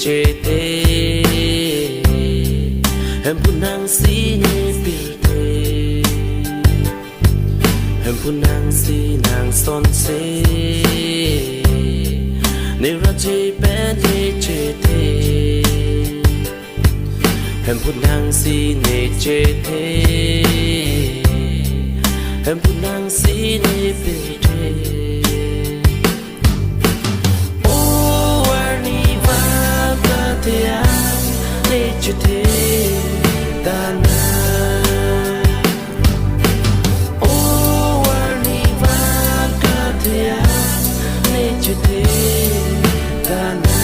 chê thế em phun nang si nê bì thế em phun nang si nang son xê nê ra chê bé nê chê thế em phun nang si nê chê thế em phun nang si nê bì thế Te dana oh warni vagatia ne te dana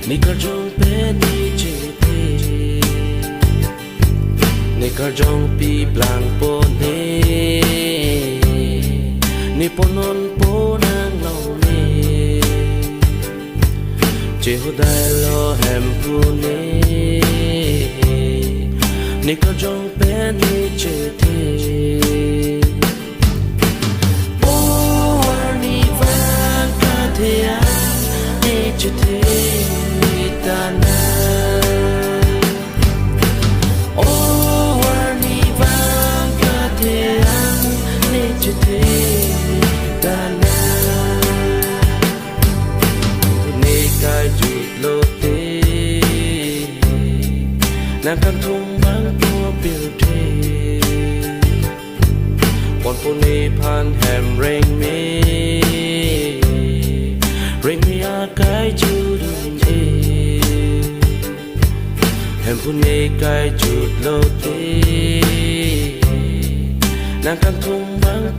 Nikarjong pe ni chete Nikarjong pi blang po ne Ni ponon po nang lau ne Cheho dai lo hem pu ne Nikarjong pe ni chete Oh warni vagatia ni chete dana oh warni vagatia ne chete dana ne ka ju lo te na kan thung bang to bil te pon pon ne phan hem ring me a kai ju dun em phun nê cay chuột lô tê nàng càng thung vắng